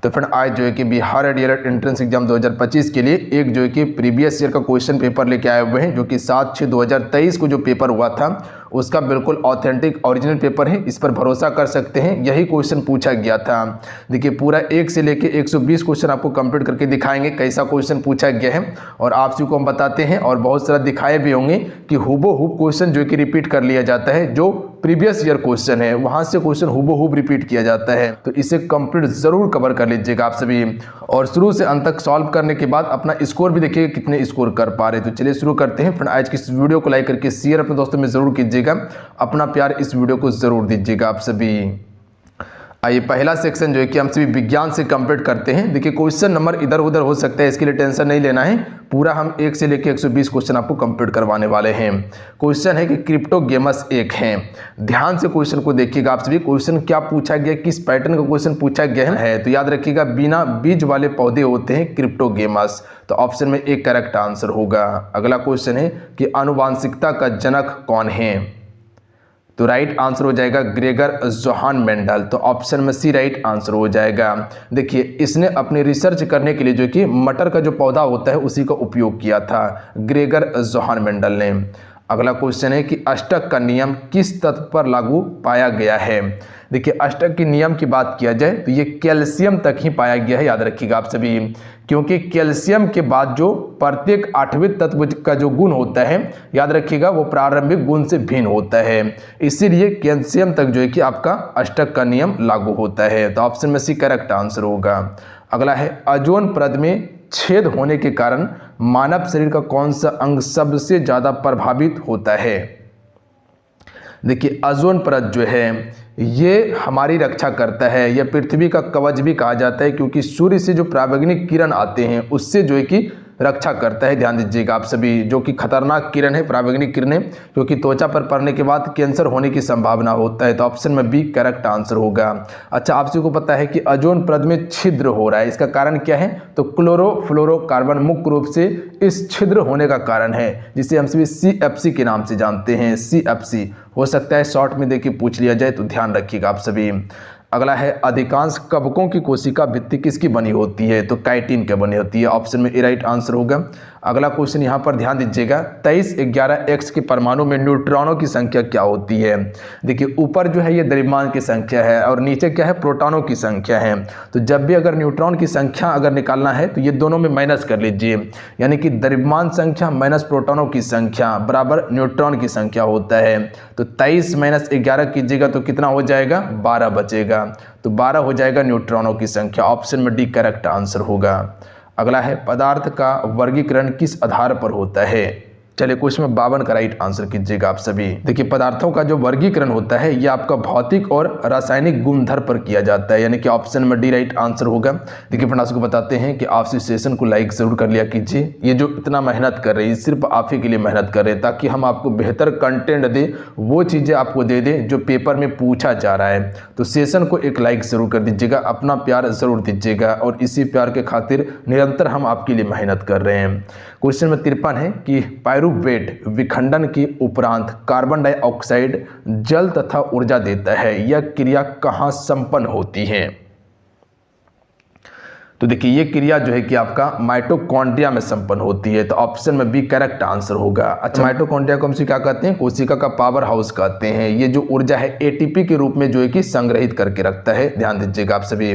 तो फ्रेंड आज जो है कि बिहार डीएलएड एंट्रेंस एग्जाम 2025 के लिए एक जो है कि प्रीवियस ईयर का क्वेश्चन पेपर लेके आए हुए हैं, जो कि 7/6/2023 को जो पेपर हुआ था उसका बिल्कुल ऑथेंटिक ओरिजिनल पेपर है। इस पर भरोसा कर सकते हैं, यही क्वेश्चन पूछा गया था। देखिए पूरा 1 से लेके 120 क्वेश्चन आपको कंप्लीट करके दिखाएंगे कैसा क्वेश्चन पूछा गया है, और आप सभी को हम बताते हैं और बहुत सारा दिखाए भी होंगे कि हूबहू क्वेश्चन जो कि रिपीट कर लिया जाता है। जो प्रीवियस ईयर क्वेश्चन है वहां से क्वेश्चन हूबहू रिपीट किया जाता है, तो इसे कंप्लीट जरूर कवर कर लीजिएगा आप सभी, और शुरू से अंत तक सॉल्व करने के बाद अपना स्कोर भी देखिएगा कितने स्कोर कर पा रहे। तो चलिए शुरू करते हैं। फ्रेंड आज की इस वीडियो को लाइक करके शेयर अपने दोस्तों में जरूर कीजिएगा, अपना प्यार इस वीडियो को जरूर दीजिएगा आप सभी। आइए पहला सेक्शन जो है कि हम सभी विज्ञान से कंप्लीट करते हैं। देखिए क्वेश्चन नंबर इधर उधर हो सकता है, इसके लिए टेंशन नहीं लेना है, पूरा हम 1 से लेकर 120 क्वेश्चन आपको कंप्लीट करवाने वाले हैं। क्वेश्चन है कि क्रिप्टोगेमस एक है। ध्यान से क्वेश्चन को देखिएगा आप सभी। क्वेश्चन क्या पूछा गया, किस पैटर्न का क्वेश्चन पूछा गया है, तो याद रखिएगा बिना बीज वाले पौधे होते हैं क्रिप्टोगेमस, तो ऑप्शन में एक करेक्ट आंसर होगा। अगला क्वेश्चन है कि आनुवांशिकता का जनक कौन है, तो राइट आंसर हो जाएगा ग्रेगर जोहान मेंडल, तो ऑप्शन में सी राइट आंसर हो जाएगा। देखिए इसने अपनी रिसर्च करने के लिए जो कि मटर का जो पौधा होता है उसी का उपयोग किया था ग्रेगर जोहान मेंडल ने। अगला क्वेश्चन है कि अष्टक का नियम किस तत्व पर लागू पाया गया है। देखिए अष्टक के नियम की बात किया जाए तो ये कैल्शियम तक ही पाया गया है, याद रखिएगा आप सभी, क्योंकि कैल्शियम के बाद जो प्रत्येक 8वें तत्व का जो गुण होता है, याद रखिएगा वो प्रारंभिक गुण से भिन्न होता है, इसीलिए कैल्शियम तक जो है कि आपका अष्टक का नियम लागू होता है, तो ऑप्शन में सी करेक्ट आंसर होगा। अगला है ओजोन परत में छेद होने के कारण मानव शरीर का कौन सा अंग सबसे ज्यादा प्रभावित होता है। देखिए ओजोन परत जो है ये हमारी रक्षा करता है, यह पृथ्वी का कवच भी कहा जाता है, क्योंकि सूर्य से जो पराबैंगनी किरण आते हैं उससे जो है कि रक्षा करता है। ध्यान दीजिएगा आप सभी, जो कि खतरनाक किरण है पराबैंगनी किरणें, जो कि त्वचा पर पड़ने के बाद कैंसर होने की संभावना होता है, तो ऑप्शन में बी करेक्ट आंसर होगा। अच्छा आप सभी को पता है कि ओजोन परत में छिद्र हो रहा है, इसका कारण क्या है, तो क्लोरोफ्लोरोकार्बन मुख्य रूप से इस छिद्र होने का कारण है, जिसे हम सभी CFC के नाम से जानते हैं। CFC हो सकता है शॉर्ट में देखिए पूछ लिया जाए, तो ध्यान रखिएगा आप सभी। अगला है अधिकांश कवकों की कोशिका भित्ति किसकी बनी होती है, तो काइटिन के बनी होती है, ऑप्शन में ए राइट आंसर होगा। अगला क्वेश्चन यहाँ पर ध्यान दीजिएगा 2311X के परमाणु में न्यूट्रॉनों की संख्या क्या होती है। देखिए ऊपर जो है ये द्रव्यमान की संख्या है और नीचे क्या है, प्रोटॉनों की संख्या है, तो जब भी अगर न्यूट्रॉन की संख्या अगर निकालना है तो ये दोनों में माइनस कर लीजिए, यानी कि द्रव्यमान संख्या माइनस प्रोटॉनों की संख्या बराबर न्यूट्रॉन की संख्या होता है, तो 23 - 11 कीजिएगा तो कितना हो जाएगा, 12 बचेगा, तो 12 हो जाएगा न्यूट्रॉनों की संख्या, ऑप्शन में डी करेक्ट आंसर होगा। अगला है पदार्थ का वर्गीकरण किस आधार पर होता है। चलिए क्वेश्चन में 52 का राइट आंसर कीजिएगा आप सभी। देखिए पदार्थों का जो वर्गीकरण होता है यह आपका भौतिक और रासायनिक गुणधर्म पर किया जाता है, यानी कि ऑप्शन में डी राइट आंसर होगा। देखिए फ्रेंड्स को बताते हैं कि आप इस सेशन को लाइक जरूर कर लिया कीजिए, ये जो इतना मेहनत कर रही है सिर्फ आप ही के लिए मेहनत कर रहे हैं, ताकि हम आपको बेहतर कंटेंट दें, वो चीज़ें आपको दे दें जो पेपर में पूछा जा रहा है। तो सेशन को एक लाइक जरूर कर दीजिएगा, अपना प्यार जरूर दीजिएगा, और इसी प्यार के खातिर निरंतर हम आपके लिए मेहनत कर रहे हैं। क्वेश्चन में 53 है कि पायरुवेट विखंडन के उपरांत कार्बन डाइऑक्साइड जल तथा ऊर्जा देता है, यह क्रिया कहाँ संपन्न होती है। तो देखिए ये क्रिया जो है कि आपका माइटोकॉन्ड्रिया में संपन्न होती है, तो ऑप्शन में बी करेक्ट आंसर होगा। अच्छा माइटोकॉन्ड्रिया को हम क्या कहते हैं, कोशिका का पावर हाउस कहते हैं। ये जो ऊर्जा है ATP के रूप में जो है कि संग्रहित करके रखता है, ध्यान दीजिएगा आप सभी।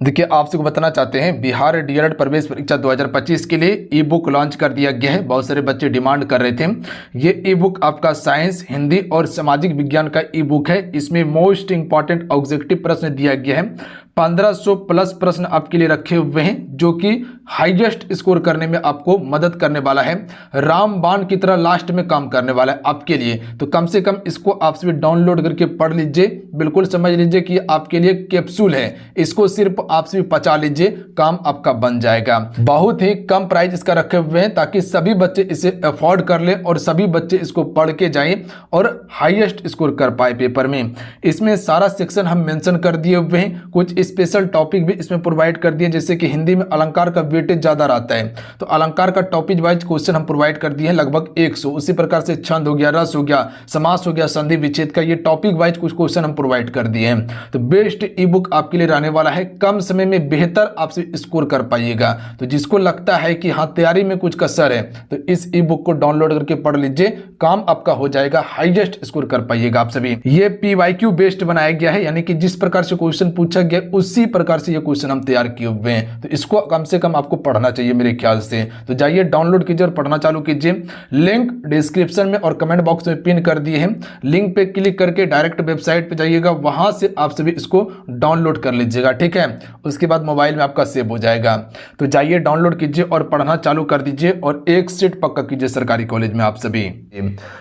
देखिए आप सबको बताना चाहते हैं बिहार डीएलएड प्रवेश परीक्षा 2025 के लिए ई बुक लॉन्च कर दिया गया है। बहुत सारे बच्चे डिमांड कर रहे थे। ये ई बुक आपका साइंस, हिंदी और सामाजिक विज्ञान का ई बुक है। इसमें मोस्ट इंपॉर्टेंट ऑब्जेक्टिव प्रश्न दिया गया है, 1500 प्लस प्रश्न आपके लिए रखे हुए हैं, जो कि हाईएस्ट स्कोर करने में आपको मदद करने वाला है, रामबाण की तरह लास्ट में काम करने वाला है आपके लिए। तो कम से कम इसको आप सभी डाउनलोड करके पढ़ लीजिए, बिल्कुल समझ लीजिए कि आपके लिए कैप्सूल है, इसको सिर्फ आप सभी पचा लीजिए, काम आपका बन जाएगा। बहुत ही कम प्राइस इसका रखे हुए हैं, ताकि सभी बच्चे इसे अफोर्ड कर लें और सभी बच्चे इसको पढ़ के जाएं और हाईएस्ट स्कोर कर पाए पेपर में। इसमें सारा सेक्शन हम मेंशन कर दिए हुए हैं, कुछ स्पेशल टॉपिक भी इसमें प्रोवाइड कर दिए, जैसे कि हिंदी में अलंकार का वेटेज ज़्यादा रहता है। तो अलंकार का टॉपिक वाइज क्वेश्चन हम प्रोवाइड कर दिए हैं लगभग 100। उसी प्रकार से छंद हो गया, रस हो गया, समास हो गया, संधि विच्छेद का, ये टॉपिक वाइज कुछ क्वेश्चन हम प्रोवाइड कर दिए हैं। तो बेस्ट ई बुक आपके लिए रहने वाला है, कम समय में बेहतर आपसे स्कोर कर पाइएगा। तो जिसको लगता है कि हाँ तैयारी में कुछ कसर है तो इस ई बुक को डाउनलोड करके पढ़ लीजिए, काम आपका हो जाएगा, हाईएस्ट स्कोर कर पाइएगा आप सभी। ये PYQ बेस्ड बनाया गया है, यानी कि जिस प्रकार से क्वेश्चन पूछा गया उसी प्रकार से ये क्वेश्चन हम तैयार किए हुए हैं। तो इसको कम से कम आपको पढ़ना चाहिए मेरे ख्याल से। तो जाइए डाउनलोड कीजिए और पढ़ना चालू कीजिए। लिंक डिस्क्रिप्शन में और कमेंट बॉक्स में पिन कर दिए हैं, लिंक पे क्लिक करके डायरेक्ट वेबसाइट पे जाइएगा, वहां से आप सभी इसको डाउनलोड कर लीजिएगा, ठीक है। उसके बाद मोबाइल में आपका सेव हो जाएगा। तो जाइए डाउनलोड कीजिए और पढ़ना चालू कर दीजिए और एक सीट पक्का कीजिए सरकारी कॉलेज में आप सभी।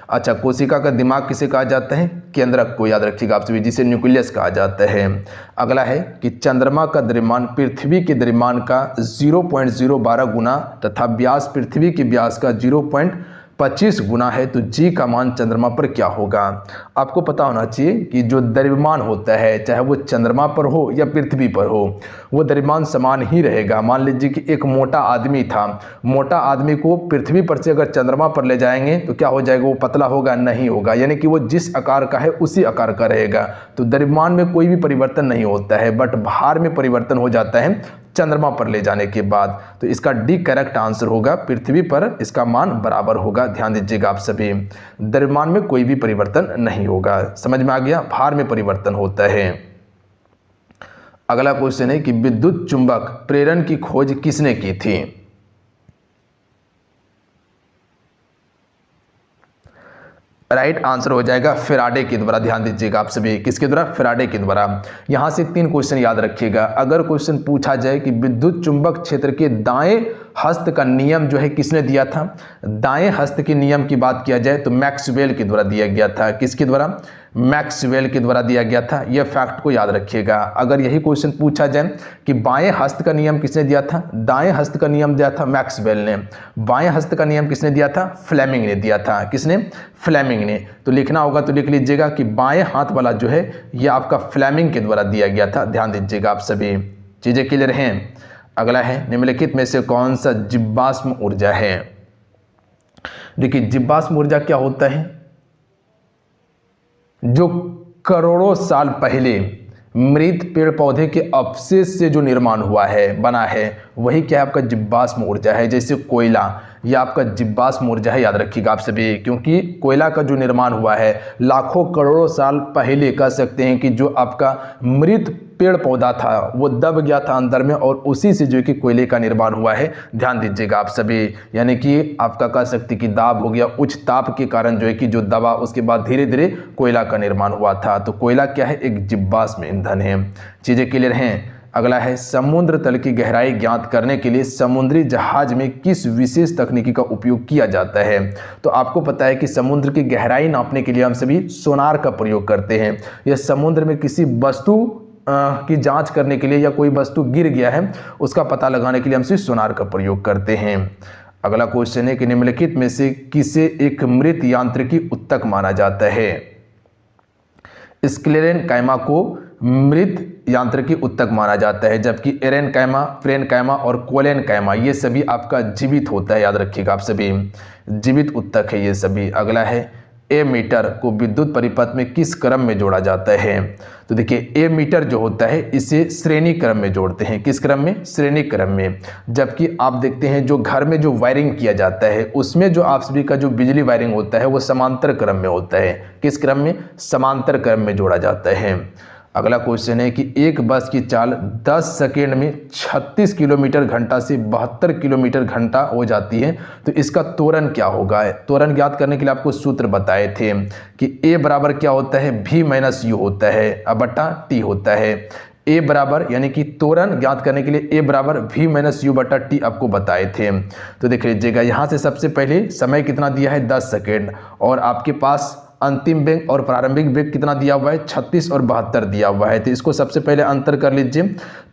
अच्छा, कोशिका का दिमाग किसे कहा जाता है? केंद्रक को याद रखिएगा आप सभी, जिसे न्यूक्लियस कहा जाता है। अगला है कि चंद्रमा का द्रव्यमान पृथ्वी के द्रव्यमान का 0.012 गुना तथा व्यास पृथ्वी के व्यास का 0.25 गुना है, तो जी का मान चंद्रमा पर क्या होगा? आपको पता होना चाहिए कि जो द्रव्यमान होता है चाहे वो चंद्रमा पर हो या पृथ्वी पर हो, वो द्रव्यमान समान ही रहेगा। मान लीजिए कि एक मोटा आदमी था, मोटा आदमी को पृथ्वी पर से अगर चंद्रमा पर ले जाएंगे तो क्या हो जाएगा? वो पतला होगा? नहीं होगा, यानी कि वो जिस आकार का है उसी आकार का रहेगा। तो द्रव्यमान में कोई भी परिवर्तन नहीं होता है, बट भार में परिवर्तन हो जाता है चंद्रमा पर ले जाने के बाद। तो इसका डी करेक्ट आंसर होगा, पृथ्वी पर इसका मान बराबर होगा। ध्यान दीजिएगा आप सभी, द्रव्यमान में कोई भी परिवर्तन नहीं होगा। समझ में आ गया? भार में परिवर्तन होता है। अगला क्वेश्चन है कि विद्युत चुंबक प्रेरण की खोज किसने की थी? राइट आंसर हो जाएगा फैराडे के द्वारा। ध्यान दीजिएगा आप सभी, किसके द्वारा? फैराडे के द्वारा। यहां से 3 क्वेश्चन याद रखिएगा। अगर क्वेश्चन पूछा जाए कि विद्युत चुंबक क्षेत्र के दाएं हस्त का नियम जो है किसने दिया था, दाएं हस्त के नियम की बात किया जाए तो मैक्सवेल के द्वारा दिया गया था। किसके द्वारा? मैक्सवेल के द्वारा दिया गया था। यह फैक्ट को याद रखिएगा। अगर यही क्वेश्चन पूछा जाए कि बाएं हस्त का नियम किसने दिया था, दाएं हस्त का नियम दिया था मैक्सवेल ने। बाएं हस्त का नियम किसने दिया था? फ्लेमिंग ने दिया था। किसने? फ्लेमिंग ने। तो लिखना होगा तो लिख लीजिएगा कि बाएं हाथ वाला जो है यह आपका फ्लेमिंग के द्वारा दिया गया था। ध्यान दीजिएगा आप सभी, चीजें क्लियर हैं। अगला है निम्नलिखित में से कौन सा जीवाश्म ऊर्जा है? देखिए जीवाश्म ऊर्जा क्या होता है? जो करोड़ों साल पहले मृत पेड़ पौधे के अवशेष से जो निर्माण हुआ है, बना है, वही क्या है? आपका जीवाश्म ऊर्जा है। जैसे कोयला, यह आपका जीवाश्म ऊर्जा है, याद रखिएगा आप सभी, क्योंकि कोयला का जो निर्माण हुआ है लाखों करोड़ों साल पहले, कह सकते हैं कि जो आपका मृत पेड़ पौधा था वो दब गया था अंदर में और उसी से जो कि कोयले का निर्माण हुआ है। ध्यान दीजिएगा आप सभी, यानी कि आपका कह सकते कि दाब हो गया, उच्च ताप के कारण जो है कि जो दबा, उसके बाद धीरे धीरे कोयला का निर्माण हुआ था। तो कोयला क्या है? एक जीवाश्म ईंधन है। चीजें क्लियर हैं। अगला है समुद्र तल की गहराई ज्ञात करने के लिए समुद्री जहाज में किस विशेष तकनीकी का उपयोग किया जाता है? तो आपको पता है कि समुद्र की गहराई नापने के लिए हम सभी सोनार का प्रयोग करते हैं। यह समुद्र में किसी वस्तु की जांच करने के लिए या कोई वस्तु गिर गया है उसका पता लगाने के लिए हम सिर्फ सोनार का प्रयोग करते हैं। अगला क्वेश्चन है कि निम्नलिखित में से किसे एक मृत यांत्रिकी उत्तक माना जाता है? स्क्लेरेनकाइमा को मृत यांत्रिकी उत्तक माना जाता है, जबकि एरेनकाइमा, फ्रेनकाइमा और कोलेनकाइमा ये सभी आपका जीवित होता है। याद रखिएगा आप सभी, जीवित उत्तक है ये सभी। अगला है एमीटर को विद्युत परिपथ में किस क्रम में जोड़ा जाता है? तो देखिए एमीटर जो होता है इसे श्रेणी क्रम में जोड़ते हैं। किस क्रम में? श्रेणी क्रम में। जबकि आप देखते हैं जो घर में जो वायरिंग किया जाता है उसमें जो आप सभी का जो बिजली वायरिंग होता है वो समांतर क्रम में होता है। किस क्रम में? समांतर क्रम में जोड़ा जाता है। अगला क्वेश्चन है कि एक बस की चाल 10 सेकेंड में 36 किलोमीटर घंटा से 72 किलोमीटर घंटा हो जाती है, तो इसका त्वरण क्या होगा? त्वरण ज्ञात करने के लिए आपको सूत्र बताए थे कि A बराबर क्या होता है? V माइनस यू होता है बटा T होता है। A बराबर यानी कि त्वरण ज्ञात करने के लिए A बराबर V माइनस यू बटा T आपको बताए थे। तो देख लीजिएगा यहाँ से सबसे पहले समय कितना दिया है? 10 सेकेंड, और आपके पास अंतिम वेग और प्रारंभिक वेग कितना दिया हुआ है? 36 और 72 दिया हुआ है। तो इसको सबसे पहले अंतर कर लीजिए।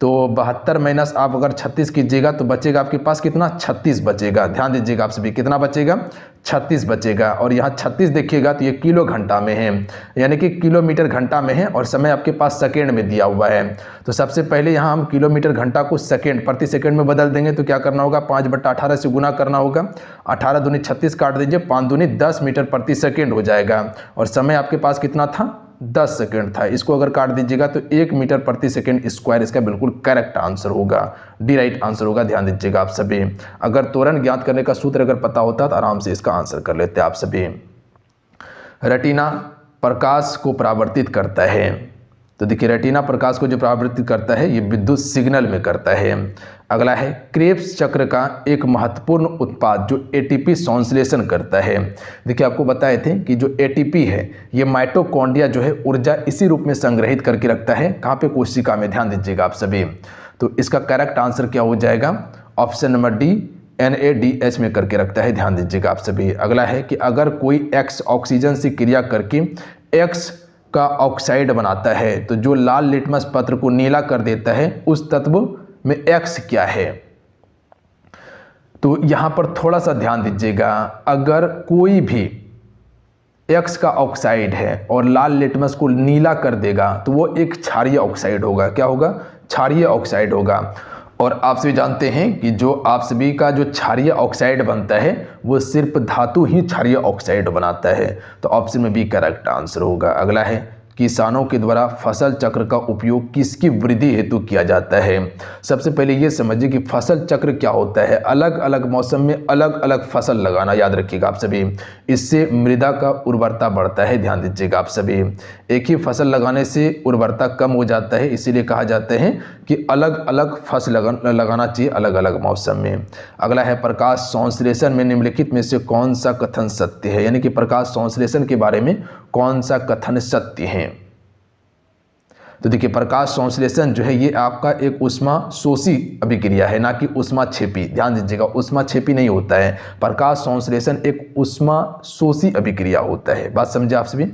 तो 72 माइनस आप अगर 36 कीजिएगा तो बचेगा आपके पास कितना? 36 बचेगा। ध्यान दीजिएगा आप सभी, कितना बचेगा? 36 बचेगा। और यहाँ 36 देखिएगा तो ये किलो घंटा में है, यानी कि किलोमीटर घंटा में है, और समय आपके पास सेकेंड में दिया हुआ है। तो सबसे पहले यहाँ हम किलोमीटर घंटा को सेकेंड प्रति सेकेंड में बदल देंगे। तो क्या करना होगा, 5/18 से गुना करना होगा। 18 दूनी 36 काट दीजिए, 5 दूनी 10 मीटर प्रति सेकेंड हो जाएगा। और समय आपके पास कितना था, 10 सेकेंड था। इसको अगर काट दीजिएगा तो 1 मीटर प्रति सेकेंड स्क्वायर इसका बिल्कुल करेक्ट आंसर होगा, डी राइट आंसर होगा। ध्यान दीजिएगा आप सभी। अगर त्वरण ज्ञात करने का सूत्र अगर पता होता तो आराम से इसका आंसर कर लेते आप सभी। रेटिना प्रकाश को परावर्तित करता है। तो देखिए रेटिना प्रकाश को जो परावर्तित करता है ये विद्युत सिग्नल में करता है। अगला है क्रेब्स चक्र का एक महत्वपूर्ण उत्पाद जो एटीपी संश्लेषण करता है। देखिए आपको बताए थे कि जो एटीपी है ये माइटोकॉन्ड्रिया जो है ऊर्जा इसी रूप में संग्रहित करके रखता है, कहाँ पे, कोशिका में। ध्यान दीजिएगा आप सभी। तो इसका करेक्ट आंसर क्या हो जाएगा, ऑप्शन नंबर डी, NADH में करके रखता है। ध्यान दीजिएगा आप सभी। अगला है कि अगर कोई X ऑक्सीजन से क्रिया करके X का ऑक्साइड बनाता है तो जो लाल लिटमस पत्र को नीला कर देता है उस तत्व में X क्या है। तो यहां पर थोड़ा सा ध्यान दीजिएगा, अगर कोई भी X का ऑक्साइड है और लाल लिटमस को नीला कर देगा तो वो एक क्षारीय ऑक्साइड होगा। क्या होगा, क्षारीय ऑक्साइड होगा। और आप सभी जानते हैं कि जो आप सभी का जो क्षारीय ऑक्साइड बनता है वो सिर्फ धातु ही क्षारीय ऑक्साइड बनाता है। तो ऑप्शन में बी करेक्ट आंसर होगा। अगला है किसानों के द्वारा फसल चक्र का उपयोग किसकी वृद्धि हेतु किया जाता है। सबसे पहले ये समझिए कि फसल चक्र क्या होता है, अलग अलग मौसम में अलग अलग फसल लगाना, याद रखिएगा आप सभी। इससे मृदा का उर्वरता बढ़ता है। ध्यान दीजिएगा आप सभी। एक ही फसल लगाने से उर्वरता कम हो जाता है, इसीलिए कहा जाता है कि अलग अलग फसल लगाना चाहिए अलग अलग मौसम में। अगला है प्रकाश संश्लेषण में निम्नलिखित में से कौन सा कथन सत्य है, यानी कि प्रकाश संश्लेषण के बारे में कौन सा कथन सत्य है। तो देखिए प्रकाश संश्लेषण जो है ये आपका एक ऊष्मा शोषी अभिक्रिया है, ना कि ऊष्मा क्षेपी। ध्यान दीजिएगा, ऊष्मा क्षेपी नहीं होता है, प्रकाश संश्लेषण एक ऊष्मा शोषी अभिक्रिया होता है। बात समझे आप सभी,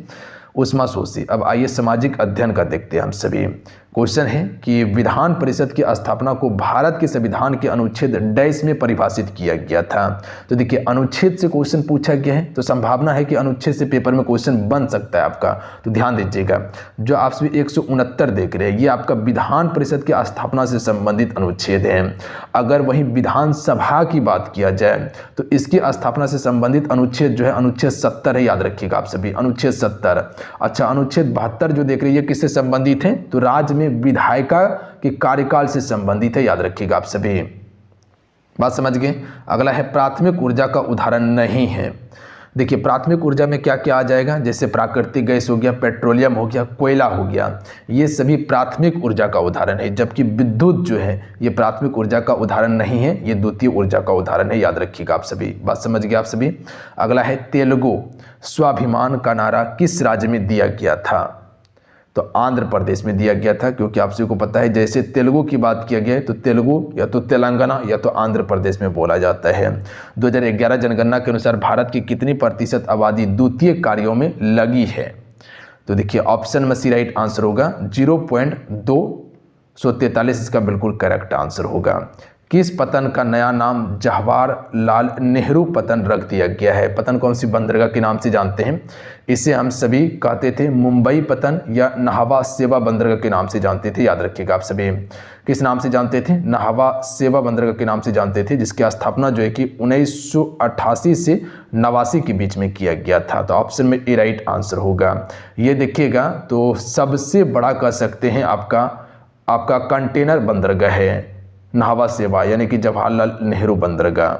ऊष्मा शोषी। अब आइए सामाजिक अध्ययन का देखते हैं हम सभी। क्वेश्चन है कि विधान परिषद की स्थापना को भारत के संविधान के अनुच्छेद डैश में परिभाषित किया गया था। तो देखिए अनुच्छेद से क्वेश्चन पूछा गया है तो संभावना है कि अनुच्छेद से पेपर में क्वेश्चन बन सकता है आपका। तो ध्यान दीजिएगा, जो आप सभी 169 देख रहे हैं ये आपका विधान परिषद की स्थापना से संबंधित अनुच्छेद है। अगर वहीं विधानसभा की बात किया जाए तो इसकी स्थापना से संबंधित अनुच्छेद जो है अनुच्छेद 70 है, याद रखिएगा आप सभी, अनुच्छेद 70। अच्छा, अनुच्छेद 72 जो देख रहे हैं किससे संबंधित है, तो राज्य में विधायिका के कार्यकाल से संबंधित है, याद रखिएगा आप सभी। बात समझ गए। अगला है प्राथमिक ऊर्जा का उदाहरण नहीं है। देखिए प्राथमिक ऊर्जा में क्या क्या आ जाएगा, जैसे प्राकृतिक गैस हो गया, पेट्रोलियम हो गया, कोयला हो गया, ये सभी प्राथमिक ऊर्जा का उदाहरण है। जबकि विद्युत जो है ये प्राथमिक ऊर्जा का उदाहरण नहीं है, ये द्वितीय ऊर्जा का उदाहरण है, याद रखिएगा आप सभी। बात समझ गए आप सभी। अगला है तेलुगु स्वाभिमान का नारा किस राज्य में दिया गया था, तो आंध्र प्रदेश में दिया गया था। क्योंकि आप सभी को पता है जैसे तेलुगु की बात किया गया है तो तेलुगु या तो तेलंगाना या तो आंध्र प्रदेश में बोला जाता है। 2011 जनगणना के अनुसार भारत की कितनी प्रतिशत आबादी द्वितीय कार्यों में लगी है, तो देखिए ऑप्शन में सी राइट आंसर होगा 0.243 इसका बिल्कुल करेक्ट आंसर होगा। किस पतन का नया नाम जवाहरलाल नेहरू पतन रख दिया गया है। पतन कौन सी बंदरगाह के नाम से जानते हैं, इसे हम सभी कहते थे मुंबई पतन या नाहवा सेवा बंदरगाह के नाम से जानते थे, याद रखिएगा आप सभी। किस नाम से जानते थे, नाहवा सेवा बंदरगाह के नाम से जानते थे, जिसकी स्थापना जो है कि 1988 से 89 के बीच में किया गया था। तो ऑप्शन में ए राइट आंसर होगा। ये देखिएगा तो सबसे बड़ा कह सकते हैं आपका कंटेनर बंदरगाह है नाहवा सेवा, यानी कि जवाहरलाल नेहरू बंदरगाह।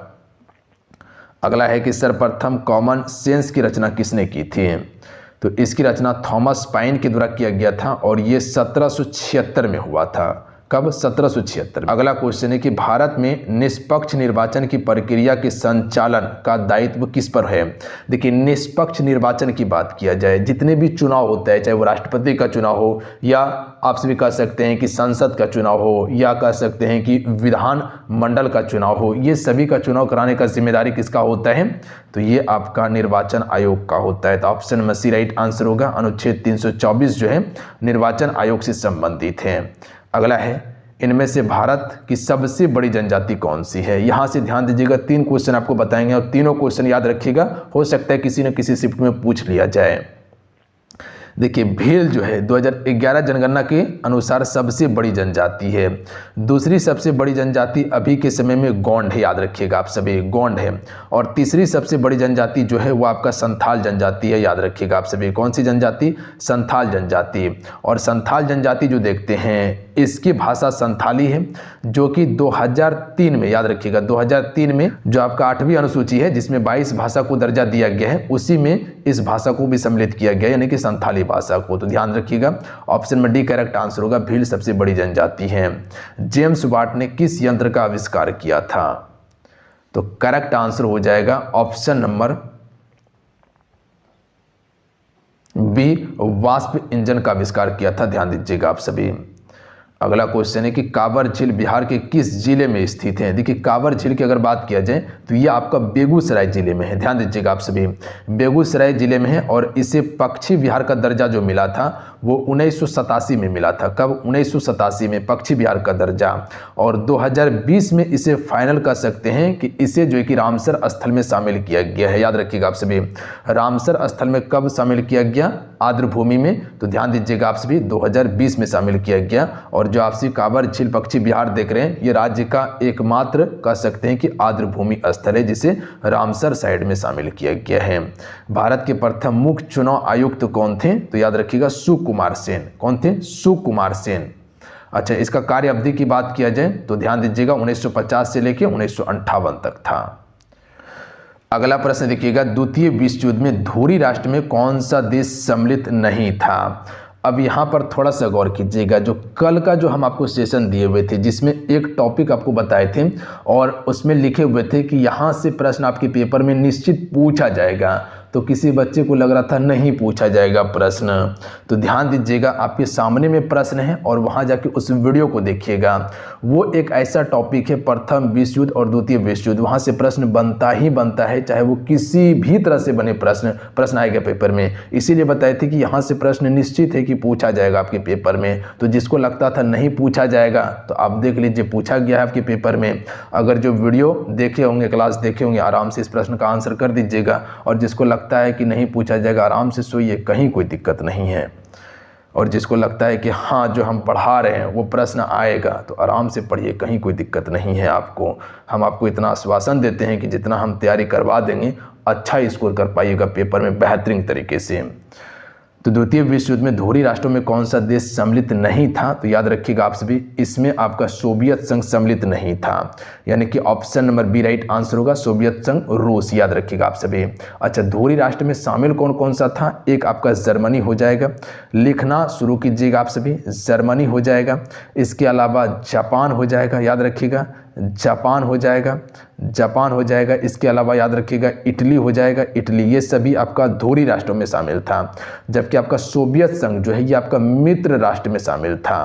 अगला है कि सर्वप्रथम कॉमन सेंस की रचना किसने की थी, तो इसकी रचना थॉमस पाइन के द्वारा किया गया था और ये 1776 में हुआ था। कब, 1776। अगला क्वेश्चन है कि भारत में निष्पक्ष निर्वाचन की प्रक्रिया के संचालन का दायित्व किस पर है। देखिए निष्पक्ष निर्वाचन की बात किया जाए, जितने भी चुनाव होता है, चाहे वो राष्ट्रपति का चुनाव हो या आप सभी कह सकते हैं कि संसद का चुनाव हो या कह सकते हैं कि विधान मंडल का चुनाव हो, ये सभी का चुनाव कराने का जिम्मेदारी किसका होता है, तो ये आपका निर्वाचन आयोग का होता है। तो ऑप्शन में सी राइट आंसर होगा। अनुच्छेद 324 जो है निर्वाचन आयोग से संबंधित है। अगला है इनमें से भारत की सबसे बड़ी जनजाति कौन सी है। यहाँ से ध्यान दीजिएगा, 3 क्वेश्चन आपको बताएंगे और तीनों क्वेश्चन याद रखिएगा, हो सकता है किसी न किसी शिफ्ट में पूछ लिया जाए। देखिए भील जो है 2011 जनगणना के अनुसार सबसे बड़ी जनजाति है। दूसरी सबसे बड़ी जनजाति अभी के समय में गोंड है, याद रखिएगा आप सभी, गोंड है। और तीसरी सबसे बड़ी जनजाति जो है वो आपका संथाल जनजाति है, याद रखिएगा आप सभी। कौन सी जनजाति? संथाल जनजाति। और संथाल जनजाति जो देखते हैं इसकी भाषा संथाली है, जो कि 2003 में, याद रखिएगा 2003 में जो आपका 8वीं अनुसूची है जिसमें 22 भाषा को दर्जा दिया गया है, उसी में इस भाषा को भी सम्मिलित किया गया, यानी कि संथाली भाषा को। तो ध्यान रखिएगा, ऑप्शन में डी करेक्ट आंसर होगा, भील सबसे बड़ी जनजाति है। जेम्स वाट ने किस यंत्र का आविष्कार किया था? तो करेक्ट आंसर हो जाएगा ऑप्शन नंबर बी, वाष्प इंजन का आविष्कार किया था। ध्यान दीजिएगा आप सभी। अगला क्वेश्चन है कि कांवर झील बिहार के किस जिले में स्थित है? देखिए कांवर झील की अगर बात किया जाए तो ये आपका बेगूसराय जिले में है। ध्यान दीजिएगा आप सभी, बेगूसराय जिले में है और इसे पक्षी विहार का दर्जा जो मिला था वो 1987 में मिला था। कब? 1987 में पक्षी विहार का दर्जा। और 2020 में इसे फाइनल कर सकते हैं कि इसे जो है कि रामसर स्थल में शामिल किया गया है। याद रखिएगा आप सभी, रामसर स्थल में कब शामिल किया गया? आर्द्रभूमि में। तो ध्यान दीजिएगा आप सभी, 2020 में शामिल किया गया। और जो आपसी कांवर झील पक्षी विहार देख रहे हैं ये राज्य का एकमात्र कह सकते हैं कि आर्द्रभूमि स्थल है जिसे रामसर साइड में शामिल किया गया है। भारत के प्रथम मुख्य चुनाव आयुक्त कौन थे? तो याद रखिएगा सुकुमार सेन। कौन थे? सुकुमार सेन। अच्छा, इसका कार्य अवधि की बात किया जाए तो ध्यान दीजिएगा 1950 से लेकर 1958 तक था। अगला प्रश्न देखिएगा, द्वितीय विश्व युद्ध में धुरी राष्ट्र में कौन सा देश सम्मिलित नहीं था? अब यहाँ पर थोड़ा सा गौर कीजिएगा, जो कल का जो हम आपको सेशन दिए हुए थे जिसमें एक टॉपिक आपको बताए थे और उसमें लिखे हुए थे कि यहाँ से प्रश्न आपके पेपर में निश्चित पूछा जाएगा, तो किसी बच्चे को लग रहा था नहीं पूछा जाएगा प्रश्न। तो ध्यान दीजिएगा, आपके सामने में प्रश्न है और वहाँ जाके उस वीडियो को देखिएगा। वो एक ऐसा टॉपिक है, प्रथम विश्व युद्ध और द्वितीय विश्व युद्ध, वहाँ से प्रश्न बनता ही बनता है, चाहे वो किसी भी तरह से बने प्रश्न आएगा पेपर में। इसीलिए बताए थे कि यहाँ से प्रश्न निश्चित है कि पूछा जाएगा आपके पेपर में। तो जिसको लगता था नहीं पूछा जाएगा तो आप देख लीजिए पूछा गया है आपके पेपर में। अगर जो वीडियो देखे होंगे, क्लास देखे होंगे, आराम से इस प्रश्न का आंसर कर दीजिएगा। और जिसको लगता है कि नहीं पूछा जाएगा, आराम से सोइए, कहीं कोई दिक्कत नहीं है। और जिसको लगता है कि हाँ जो हम पढ़ा रहे हैं वो प्रश्न आएगा, तो आराम से पढ़िए, कहीं कोई दिक्कत नहीं है आपको। हम आपको इतना आश्वासन देते हैं कि जितना हम तैयारी करवा देंगे अच्छा स्कोर कर पाइएगा पेपर में बेहतरीन तरीके से। तो द्वितीय विश्व युद्ध में धुरी राष्ट्रों में कौन सा देश सम्मिलित नहीं था? तो याद रखिएगा आप सभी, इसमें आपका सोवियत संघ सम्मिलित नहीं था, यानी कि option number B right answer होगा, सोवियत संघ, रूस। याद रखिएगा आप सभी। अच्छा, धुरी राष्ट्र में शामिल कौन कौन सा था? एक आपका जर्मनी हो जाएगा, लिखना शुरू कीजिएगा आप सभी, जर्मनी हो जाएगा। इसके अलावा जापान हो जाएगा, याद रखिएगा, जापान हो जाएगा, जापान हो जाएगा। इसके अलावा याद रखिएगा इटली हो जाएगा, इटली। ये सभी आपका धुरी राष्ट्रों में शामिल था। जबकि आपका सोवियत संघ जो है ये आपका मित्र राष्ट्र में शामिल था।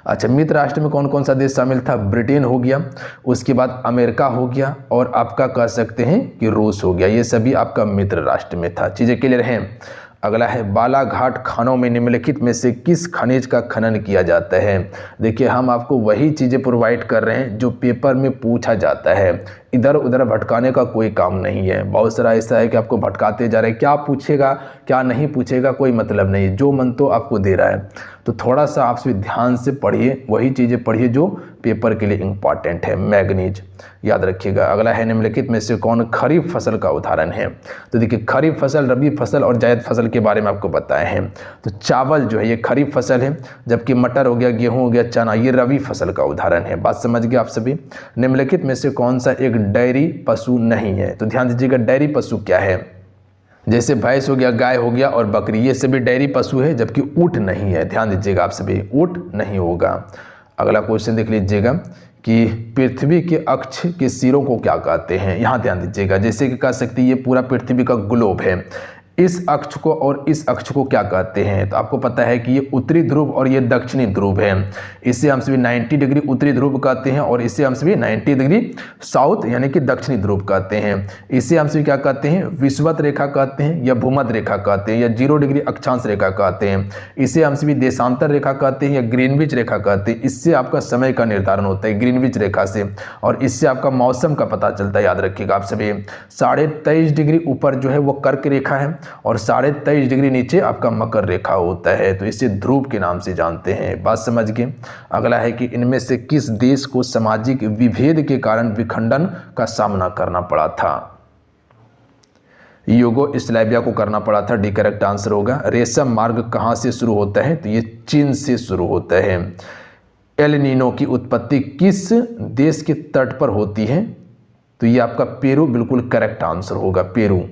अच्छा, मित्र राष्ट्र में कौन कौन सा देश शामिल था? ब्रिटेन हो गया, उसके बाद अमेरिका हो गया और आपका कह सकते हैं कि रूस हो गया। ये सभी आपका मित्र राष्ट्र में था। चीज़ें क्लियर हैं? अगला है, बालाघाट खानों में निम्नलिखित में से किस खनिज का खनन किया जाता है? देखिए हम आपको वही चीज़ें प्रोवाइड कर रहे हैं जो पेपर में पूछा जाता है, इधर उधर भटकाने का कोई काम नहीं है। बहुत सारा ऐसा है कि आपको भटकाते जा रहे हैं, क्या पूछेगा क्या नहीं पूछेगा कोई मतलब नहीं, जो मन तो आपको दे रहा है। तो थोड़ा सा आप ध्यान से पढ़िए, वही चीज़ें पढ़िए जो पेपर के लिए इंपॉर्टेंट है। मैग्नीज याद रखिएगा। अगला है, निम्नलिखित में से कौन खरीफ फसल का उदाहरण है? तो देखिए खरीफ फसल, रबी फसल और जायद फसल के बारे में आपको बताए हैं। तो चावल जो है ये खरीफ फसल है, जबकि मटर हो गया, गेहूं हो गया, चना ये रबी फसल का उदाहरण है। बात समझ गए आप सभी? निम्नलिखित में से कौन सा एक डेयरी पशु नहीं है? तो ध्यान दीजिएगा, डेयरी पशु क्या है? जैसे भैंस हो गया, गाय हो गया और बकरी, ये सभी डेयरी पशु है, जबकि ऊँट नहीं है। ध्यान दीजिएगा आप सभी, ऊँट नहीं होगा। अगला क्वेश्चन देख लीजिएगा कि पृथ्वी के अक्ष के सिरों को क्या कहते हैं? यहाँ ध्यान दीजिएगा, जैसे कि कह सकते हैं ये पूरा पृथ्वी का ग्लोब है, इस अक्ष को और इस अक्ष को क्या कहते हैं? तो आपको पता है कि ये उत्तरी ध्रुव और ये दक्षिणी ध्रुव है। इसे हम सभी 90 डिग्री उत्तरी ध्रुव कहते हैं और इसे हम सभी 90 डिग्री साउथ यानी कि दक्षिणी ध्रुव कहते हैं। इसे हम सभी क्या कहते हैं? विषुवत रेखा कहते हैं या भूमध्य रेखा कहते हैं या 0 डिग्री अक्षांश रेखा कहते हैं। इसे हम सभी देशांतर रेखा कहते हैं या ग्रीनविच रेखा कहते हैं। इससे आपका समय का निर्धारण होता है ग्रीनविच रेखा से, और इससे आपका मौसम का पता चलता है। याद रखिएगा आप सभी। 23.5 डिग्री ऊपर जो है वो कर्क रेखा है और 23.5 डिग्री नीचे आपका मकर रेखा होता है, तो इसे ध्रुव के नाम से जानते हैं। बात समझ गए। अगला है कि इनमें से किस देश को सामाजिक विभेद के कारण विखंडन का सामना करना पड़ा था? यूगोस्लाविया को करना पड़ा था, डी करेक्ट आंसर होगा। रेशम मार्ग कहाँ से शुरू होता है? तो ये चीन से शुरू होता है। एल नीनो की उत्पत्ति किस देश के तट पर होती है? तो ये आपका पेरू बिल्कुल करेक्ट आंसर होगा, पेरू।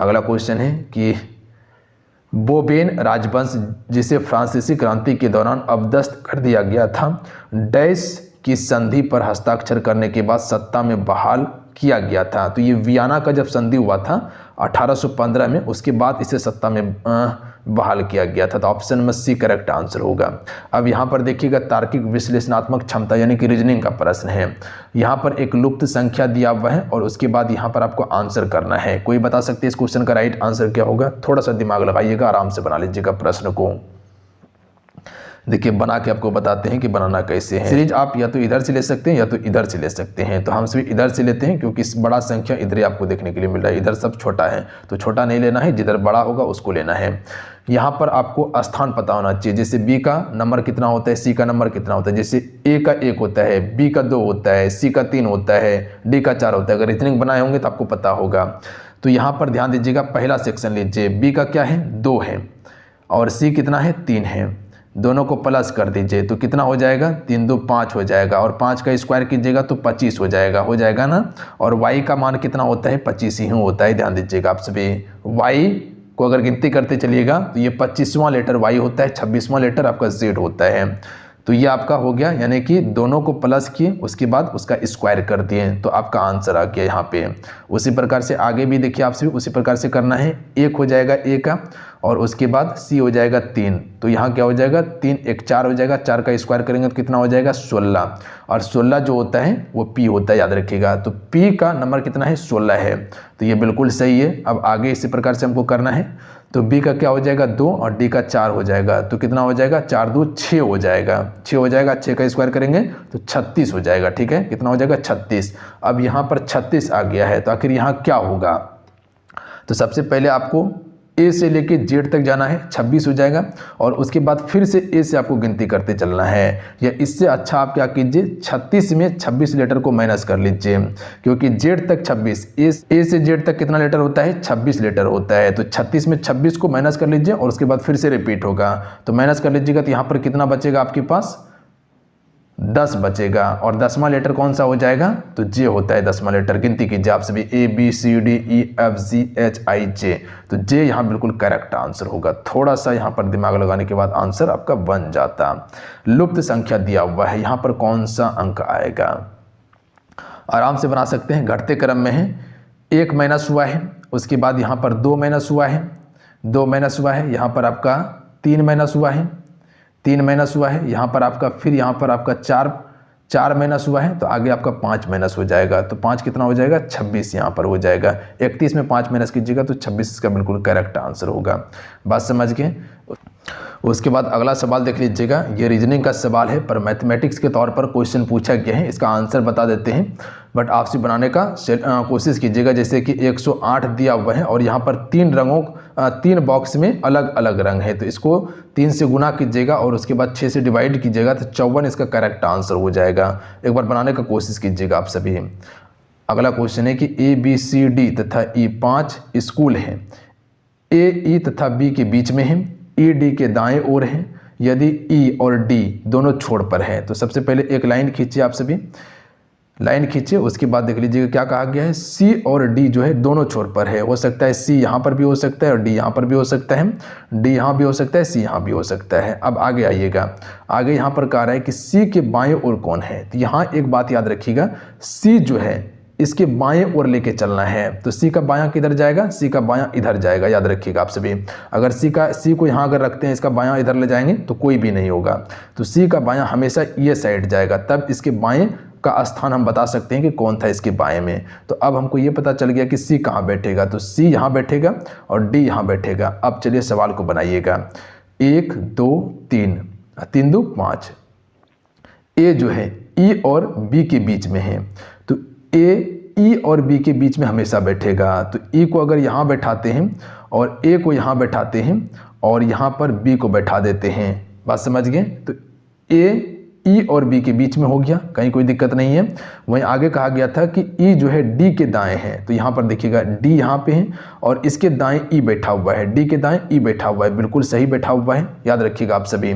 अगला क्वेश्चन है कि बोबेन राजवंश जिसे फ्रांसीसी क्रांति के दौरान अपदस्थ कर दिया गया था, डैश की संधि पर हस्ताक्षर करने के बाद सत्ता में बहाल किया गया था। तो ये वियना का जब संधि हुआ था 1815 में, उसके बाद इसे सत्ता में बहाल किया गया था। तो ऑप्शन में सी करेक्ट आंसर होगा। अब यहाँ पर देखिएगा तार्किक विश्लेषणात्मक क्षमता यानी कि रीजनिंग का प्रश्न है। यहाँ पर एक लुप्त संख्या दिया हुआ है और उसके बाद यहाँ पर आपको आंसर करना है। कोई बता सकते हैं इस क्वेश्चन का राइट आंसर क्या होगा? थोड़ा सा दिमाग लगाइएगा, आराम से बना लीजिएगा प्रश्न को। देखिए बना के आपको बताते हैं कि बनाना कैसे है। सीरीज आप या तो इधर से ले सकते हैं या तो इधर से ले सकते हैं। तो हम सभी इधर से लेते हैं क्योंकि इस बड़ा संख्या इधर ही आपको देखने के लिए मिल रहा है। इधर सब छोटा है तो छोटा नहीं लेना है, जिधर बड़ा होगा उसको लेना है। यहाँ पर आपको स्थान पता होना चाहिए। जैसे बी का नंबर कितना होता है, सी का नंबर कितना होता है। जैसे ए का 1 होता है, बी का 2 होता है, सी का 3 होता है, डी का 4 होता है। अगर रीजनिंग बनाए होंगे तो आपको पता होगा। तो यहाँ पर ध्यान दीजिएगा, पहला सेक्शन लीजिए। बी का क्या है? 2 है और सी कितना है? 3 है। दोनों को प्लस कर दीजिए तो कितना हो जाएगा? 3 2 5 हो जाएगा और 5 का स्क्वायर कीजिएगा तो 25 हो जाएगा ना। और y का मान कितना होता है? 25 ही होता है। ध्यान दीजिएगा आप सभी। y को अगर गिनती करते चलिएगा तो ये 25वां लेटर y होता है, 26वां लेटर आपका z होता है। तो ये आपका हो गया, यानी कि दोनों को प्लस किए उसके बाद उसका स्क्वायर कर दिए तो आपका आंसर आ गया यहाँ पे। उसी प्रकार से आगे भी देखिए आप सभी उसी प्रकार से करना है। 1 हो जाएगा a का और उसके बाद c हो जाएगा 3। तो यहाँ क्या हो जाएगा? 3 1 4 हो जाएगा। 4 का स्क्वायर करेंगे तो कितना हो जाएगा? 16। और 16 जो होता है वो p होता है, याद रखिएगा। तो p का नंबर कितना है? 16 है। तो ये बिल्कुल सही है। अब आगे इसी प्रकार से हमको करना है। तो b का क्या हो जाएगा? 2 और d का 4 हो जाएगा। तो कितना हो जाएगा? 4 2 6 हो जाएगा। 6 हो जाएगा। 6 का स्क्वायर करेंगे तो 36 हो जाएगा। ठीक है, कितना हो जाएगा? 36। अब यहाँ पर 36 आ गया है तो आखिर यहाँ क्या होगा? तो सबसे पहले आपको ए से लेके जेड तक जाना है, 26 हो जाएगा। और उसके बाद फिर से ए से आपको गिनती करते चलना है। या इससे अच्छा आप क्या कीजिए, 36 में 26 लेटर को माइनस कर लीजिए क्योंकि जेड तक 26, ए से जेड तक कितना लेटर होता है? 26 लेटर होता है। तो 36 में 26 को माइनस कर लीजिए और उसके बाद फिर से रिपीट होगा। तो माइनस कर लीजिएगा तो यहाँ पर कितना बचेगा आपके पास? 10 बचेगा। और 10वां लेटर कौन सा हो जाएगा? तो जे होता है 10वां लेटर। गिनती कीजिए आप सभी, A B C D E F G H I J. तो जे यहाँ बिल्कुल करेक्ट आंसर होगा। थोड़ा सा यहाँ पर दिमाग लगाने के बाद आंसर आपका बन जाता। लुप्त संख्या दिया हुआ है, यहाँ पर कौन सा अंक आएगा? आराम से बना सकते हैं। घटते क्रम में है। 1 माइनस हुआ है, उसके बाद यहाँ पर 2 माइनस हुआ है, 2 माइनस हुआ है, यहाँ पर आपका 3 माइनस हुआ है, 3 माइनस हुआ है, यहाँ पर आपका फिर यहाँ पर आपका 4 माइनस हुआ है। तो आगे आपका 5 माइनस हो जाएगा। तो 5 कितना हो जाएगा? 26 यहाँ पर हो जाएगा। 31 में 5 माइनस कीजिएगा तो 26 इसका बिल्कुल करेक्ट आंसर होगा। बात समझ गए। उसके बाद अगला सवाल देख लीजिएगा। ये रीजनिंग का सवाल है पर मैथमेटिक्स के तौर पर क्वेश्चन पूछा गया है। इसका आंसर बता देते हैं बट आपसे बनाने का कोशिश कीजिएगा। जैसे कि 108 दिया हुआ है और यहाँ पर 3 बॉक्स में अलग अलग रंग है। तो इसको 3 से गुना कीजिएगा और उसके बाद 6 से डिवाइड कीजिएगा तो 54 इसका करेक्ट आंसर हो जाएगा। एक बार बनाने का कोशिश कीजिएगा आप सभी। अगला क्वेश्चन है कि ए बी सी डी तथा ई 5 स्कूल हैं। ए ई तथा बी के बीच में है, ई डी के दाएं ओर है। यदि ई और डी दोनों छोर पर है तो सबसे पहले एक लाइन खींचिए आप सभी। लाइन खींचिए, उसके बाद देख लीजिएगा क्या कहा गया है। सी और डी जो है दोनों छोर पर है। हो सकता है सी यहाँ पर भी हो सकता है और डी यहाँ पर भी हो सकता है, डी यहाँ भी हो सकता है, सी यहाँ भी हो सकता है। अब आगे आइएगा। आगे यहाँ पर कह रहा है कि सी के बाएं ओर कौन है। तो यहाँ एक बात याद रखिएगा, सी जो है इसके बाएं ओर लेके चलना है। तो सी का बायां किधर जाएगा, सी का बायां इधर जाएगा, याद रखिएगा आप सभी। अगर सी को यहाँ अगर रखते हैं, इसका बायां इधर ले जाएंगे तो कोई भी नहीं होगा। तो सी का बायां हमेशा ये साइड जाएगा, तब इसके बाएं का स्थान हम बता सकते हैं कि कौन था इसके बाएं में। तो अब हमको ये पता चल गया कि सी कहाँ बैठेगा, तो सी यहाँ बैठेगा और डी यहाँ बैठेगा। अब चलिए सवाल को बनाइएगा। 1 2 3 3 2 5। ए जो है ई और बी के बीच में है, तो ए ई और बी के बीच में हमेशा बैठेगा। तो ई को अगर यहाँ बैठाते हैं और ए को यहाँ बैठाते हैं और यहाँ पर बी को बैठा देते हैं, बात समझ गए। तो ए ई और बी के बीच में हो गया, कहीं कोई दिक्कत नहीं है। वहीं आगे कहा गया था कि ई जो है डी के दाएं है, तो यहाँ पर देखिएगा डी यहाँ पे है और इसके दाएं ई बैठा हुआ है, डी के दाएं ई बैठा हुआ है, बिल्कुल सही बैठा हुआ है, याद रखिएगा आप सभी।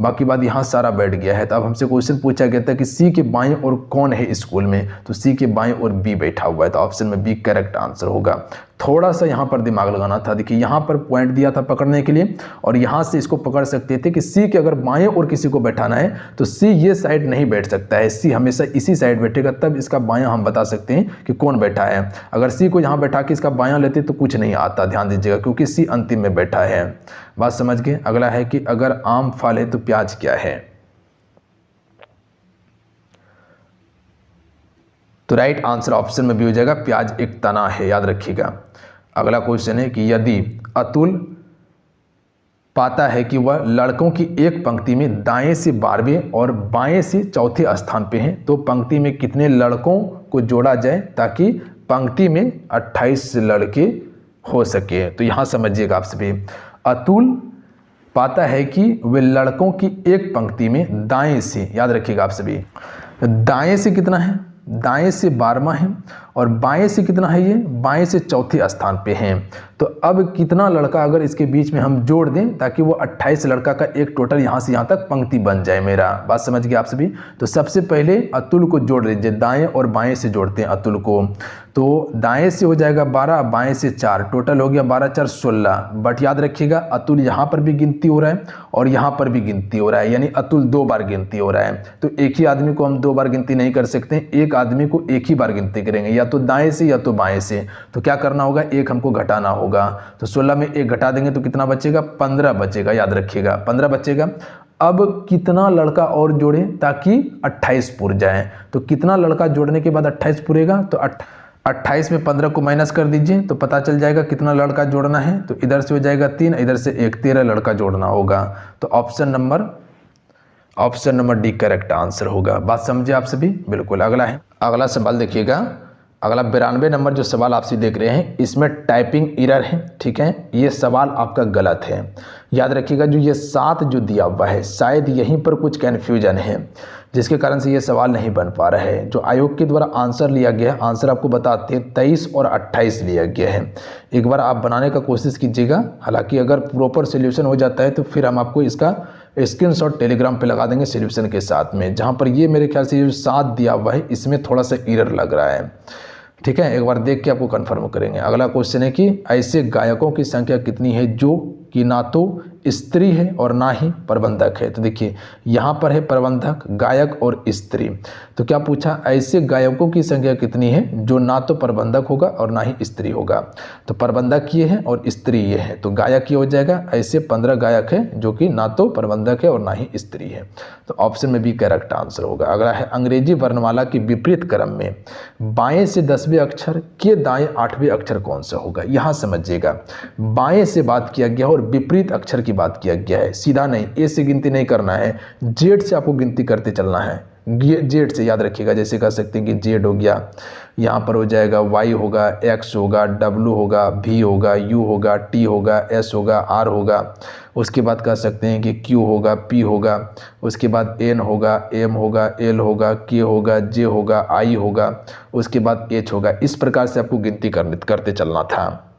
बाकी बात यहाँ सारा बैठ गया है। तो अब हमसे क्वेश्चन पूछा गया था कि सी के बाएं और कौन है स्कूल में, तो सी के बाएं और बी बैठा हुआ है, तो ऑप्शन में बी करेक्ट आंसर होगा। थोड़ा सा यहाँ पर दिमाग लगाना था। देखिए यहाँ पर पॉइंट दिया था पकड़ने के लिए और यहाँ से इसको पकड़ सकते थे कि सी के अगर बाएं और किसी को बैठाना है तो सी ये साइड नहीं बैठ सकता है, सी हमेशा इसी साइड बैठेगा, तब इसका बायां हम बता सकते हैं कि कौन बैठा है। अगर सी को यहाँ बैठा के इसका बायां लेते तो कुछ नहीं आता, ध्यान दीजिएगा, क्योंकि सी अंतिम में बैठा है। बात समझ गए। अगला है कि अगर आम फल है तो प्याज क्या है, तो राइट आंसर ऑप्शन में भी हो जाएगा, प्याज एक तना है, याद रखिएगा। अगला क्वेश्चन है कि यदि अतुल पाता है कि वह लड़कों की एक पंक्ति में दाएं से 12वें और बाएं से चौथे स्थान पे हैं, तो पंक्ति में कितने लड़कों को जोड़ा जाए ताकि पंक्ति में 28 लड़के हो सके। तो यहाँ समझिएगा आप सभी, अतुल पाता है कि वे लड़कों की एक पंक्ति में दाएं से, याद रखिएगा आप सभी, दाएं से कितना है, दाएं से 12वां है और बाएं से कितना है, ये बाएं से चौथे स्थान पे हैं। तो अब कितना लड़का अगर इसके बीच में हम जोड़ दें ताकि वो 28 लड़का का एक टोटल यहाँ से यहाँ तक पंक्ति बन जाए मेरा, बात समझ गए आप सभी। तो सबसे पहले अतुल को जोड़ लीजिए, दाएं और बाएं से जोड़ते हैं अतुल को, तो दाएं से हो जाएगा 12, बाएं से 4, टोटल हो गया 12 4 16। बट याद रखिएगा अतुल यहाँ पर भी गिनती हो रहा है और यहाँ पर भी गिनती हो रहा है, यानी अतुल 2 बार गिनती हो रहा है। तो एक ही आदमी को हम 2 बार गिनती नहीं कर सकते, एक आदमी को एक ही बार गिनती करेंगे, या तो दाएं से या तो बाएं से। तो क्या करना होगा, एक हमको घटाना होगा। तो 16 में एक घटा देंगे तो कितना बचेगा, 15 बचेगा, याद रखिएगा 15 बचेगा। अब कितना लड़का और जोड़े ताकि 28 पूर जाए, तो कितना लड़का जोड़ने के बाद 28 पूरेगा, तो 28 में 15 को माइनस कर दीजिए तो पता चल जाएगा कितना लड़का जोड़ना है। तो इधर से हो जाएगा 3, इधर से 1, 13 लड़का जोड़ना होगा। तो option number D correct answer होगा। बात समझे आप सभी, बिल्कुल। अगला है, अगला सवाल देखिएगा, अगला 92 नंबर जो सवाल आपसे देख रहे हैं, इसमें टाइपिंग एरर है, ठीक है, ये सवाल आपका गलत है। याद रखिएगा जो ये 7 जो दिया हुआ है शायद यहीं पर कुछ कन्फ्यूजन है जिसके कारण से ये सवाल नहीं बन पा रहा है। जो आयोग के द्वारा आंसर लिया गया है, आंसर आपको बताते हैं 23 और 28 लिया गया है। एक बार आप बनाने का कोशिश कीजिएगा, हालांकि अगर प्रॉपर सोल्यूशन हो जाता है तो फिर हम आपको इसका स्क्रीनशॉट टेलीग्राम पे लगा देंगे सोल्यूशन के साथ में। जहाँ पर ये मेरे ख्याल से जो 7 दिया हुआ है इसमें थोड़ा सा एरर लग रहा है, ठीक है, एक बार देख के आपको कंफर्म करेंगे। अगला क्वेश्चन है कि ऐसे गायकों की संख्या कितनी है जो कि ना तो स्त्री है और ना ही प्रबंधक है। तो देखिए यहाँ पर है प्रबंधक, गायक और स्त्री। तो क्या पूछा, ऐसे गायकों की संख्या कितनी है जो ना तो प्रबंधक होगा और ना ही स्त्री होगा। तो प्रबंधक ये है और स्त्री ये है, तो गायक ये हो जाएगा। ऐसे 15 गायक है जो कि ना तो प्रबंधक है और ना ही स्त्री है। तो ऑप्शन में भी करेक्ट आंसर होगा। अगला है, अंग्रेजी वर्णमाला के विपरीत क्रम में बाएं से 10वें अक्षर के दाएं 8वें अक्षर कौन सा होगा। यहाँ समझिएगा, बाएं से बात किया गया और विपरीत अक्षर की बात किया गया है, सीधा नहीं, ए से गिनती नहीं करना है, जेड से आपको गिनती करते चलना है। जेड से याद रखिएगा, जैसे कह सकते हैं कि जेड हो गया, यहाँ पर हो जाएगा वाई होगा, एक्स होगा, डब्ल्यू होगा, भी होगा, यू होगा, टी होगा, एस होगा, आर होगा। उसके बाद कह सकते हैं कि क्यू होगा, पी होगा, उसके बाद एन होगा, एम होगा, एल होगा, के होगा, जे होगा, आई होगा, उसके बाद एच होगा। इस प्रकार से आपको गिनती करते चलना था।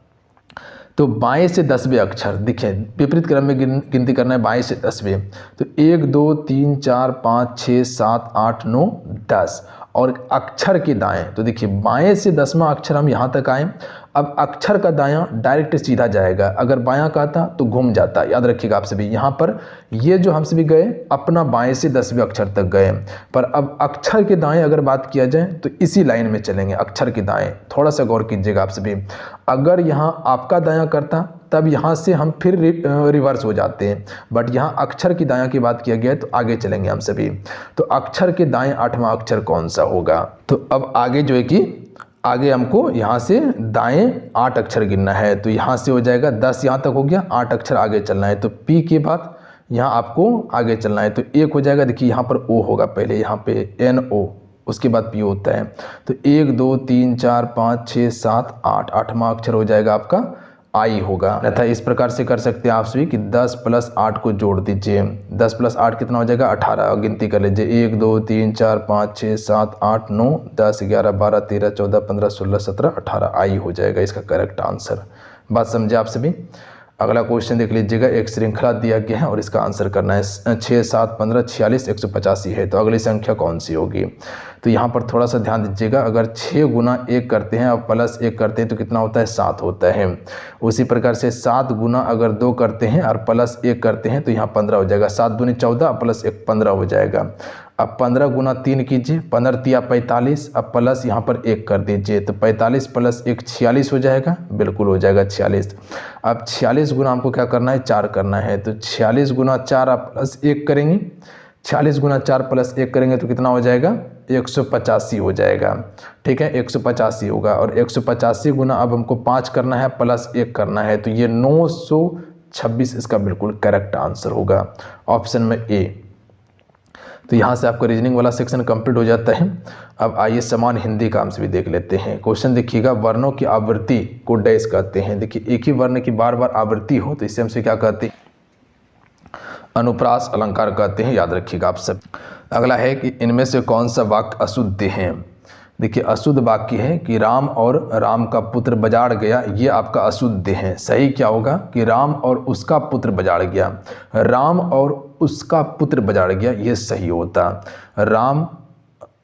तो बाएं से 10वें अक्षर, देखिए विपरीत क्रम में गिनती करना है बाएं से 10वें। तो 1 2 3 4 5 6 7 8 9 10 और अक्षर के दाएं। तो देखिए बाएं से 10वां अक्षर हम यहाँ तक आए, अब अक्षर का दायां डायरेक्ट सीधा जाएगा, अगर बायां का था तो घूम जाता। याद रखिएगा आप सभी, यहाँ पर ये जो हम सभी गए अपना बाएं से 10वें अक्षर तक गए, पर अब अक्षर के दाएं अगर बात किया जाए तो इसी लाइन में चलेंगे, अक्षर के दाएं। थोड़ा सा गौर कीजिएगा आप सभी, अगर यहाँ आपका दायां करता तब यहाँ से हम फिर रिवर्स हो जाते हैं, बट यहाँ अक्षर की दायां की बात किया गया है तो आगे चलेंगे हम सभी। तो अक्षर के दाएं 8वां अक्षर कौन सा होगा? तो अब आगे जो है कि आगे हमको यहाँ से दाएं 8 अक्षर गिनना है, तो यहाँ से हो जाएगा 10, यहाँ तक हो गया, 8 अक्षर आगे चलना है। तो पी के बाद यहाँ आपको आगे चलना है, तो एक हो जाएगा, देखिए यहाँ पर ओ होगा पहले, यहाँ पे एन ओ, उसके बाद पी होता है। तो 1 2 3 4 5 6 7 8, 8वां अक्षर हो जाएगा आपका आई होगा। तथा इस प्रकार से कर सकते हैं आप सभी कि 10 + 8 को जोड़ दीजिए, 10 + 8 कितना हो जाएगा? 18। गिनती कर लीजिए, 1 2 3 4 5 6 7 8 9 10 11 12 13 14 15 16 17 18, आई हो जाएगा इसका करेक्ट आंसर। बात समझे आप सभी? अगला क्वेश्चन देख लीजिएगा, एक श्रृंखला दिया गया है और इसका आंसर करना है। 6 7 15 46 185 है, तो अगली संख्या कौन सी होगी? तो यहाँ पर थोड़ा सा ध्यान दीजिएगा, अगर 6 गुना 1 करते हैं और प्लस 1 करते हैं तो कितना होता है? 7 होता है। उसी प्रकार से 7 गुना अगर 2 करते हैं और प्लस 1 करते हैं तो यहाँ 15 हो जाएगा। 7 दूनी 14 प्लस 1 15 हो जाएगा। अब 15 गुना 3 कीजिए, 15 तिया 45, अब प्लस यहाँ पर 1 कर दीजिए, तो 45 + 1 46 हो जाएगा, बिल्कुल हो जाएगा 46। अब 46 गुना हमको क्या करना है? 4 करना है, तो 46 गुना 4 आप प्लस 1 करेंगे, 46 गुना 4 प्लस 1 करेंगे तो कितना हो जाएगा? 185 हो जाएगा। ठीक है, 185 होगा। और 185 गुना अब हमको 5 करना है, प्लस 1 करना है, तो ये 926 इसका बिल्कुल करेक्ट आंसर होगा, ऑप्शन में ए। तो यहाँ से आपका रीजनिंग वाला सेक्शन कंप्लीट हो जाता है। अब आइए समान हिंदी का हम से भी देख लेते हैं। क्वेश्चन देखिएगा, वर्णों की आवृत्ति को डैश कहते हैं। देखिए, एक ही वर्ण की बार बार आवृत्ति हो तो इससे हमसे क्या कहते हैं? अनुप्रास अलंकार कहते हैं, याद रखिएगा आप सब। अगला है कि इनमें से कौन सा वाक्य अशुद्ध है? देखिए, अशुद्ध वाक्य है कि राम और राम का पुत्र बजाड़ गया, ये आपका अशुद्ध है। सही क्या होगा कि राम और उसका पुत्र बजाड़ गया, राम और उसका पुत्र बजाड़ गया, ये सही होता।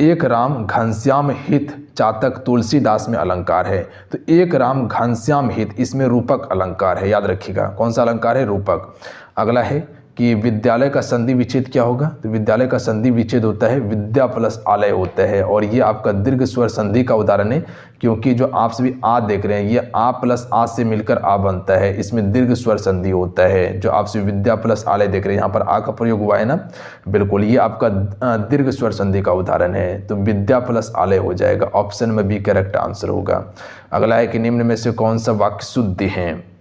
एक राम घनश्याम हित चातक तुलसीदास में अलंकार है, तो एक राम घनश्याम हित इसमें रूपक अलंकार है, याद रखिएगा। कौन सा अलंकार है? रूपक। अगला है कि विद्यालय का संधि विच्छेद क्या होगा? तो विद्यालय का संधि विच्छेद होता है विद्या प्लस आलय होता है, और ये आपका दीर्घ स्वर संधि का उदाहरण है, क्योंकि जो आप सभी आ देख रहे हैं ये आ प्लस आ से मिलकर आ बनता है, इसमें दीर्घ स्वर संधि होता है। जो आप सभी विद्या प्लस आलय देख रहे हैं, यहाँ पर आ का प्रयोग हुआ है ना, बिल्कुल ये आपका दीर्घ स्वर संधि का उदाहरण है, तो विद्या प्लस आलय हो जाएगा, ऑप्शन में बी करेक्ट आंसर होगा। अगला है कि निम्न में से कौन सा वाक्य शुद्ध है?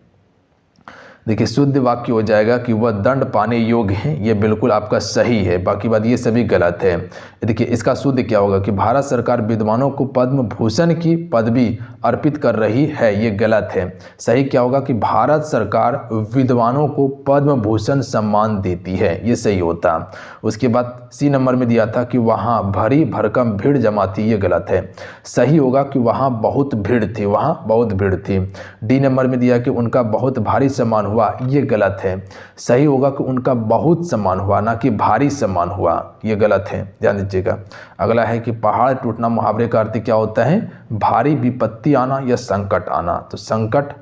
देखिए, शुद्ध वाक्य हो जाएगा कि वह दंड पाने योग्य है, ये बिल्कुल आपका सही है, बाकी बात ये सभी गलत है। देखिए, इसका शुद्ध क्या होगा कि भारत सरकार विद्वानों को पद्म भूषण की पदवी अर्पित कर रही है, ये गलत है। सही क्या होगा कि भारत सरकार विद्वानों को पद्म भूषण सम्मान देती है, ये सही होता। उसके बाद सी नंबर में दिया था कि वहाँ भरी भरकम भीड़ जमा थी, ये गलत है। सही होगा कि वहाँ बहुत भीड़ थी, वहाँ बहुत भीड़ थी। डी नंबर में दिया कि उनका बहुत भारी सम्मान हुआ, ये गलत है। सही होगा कि उनका बहुत सम्मान हुआ, ना कि भारी सम्मान हुआ, ये गलत है, ध्यान दीजिएगा। अगला है कि पहाड़ टूटना मुहावरे का अर्थ क्या होता है? भारी विपत्ति आना या संकट आना, तो संकट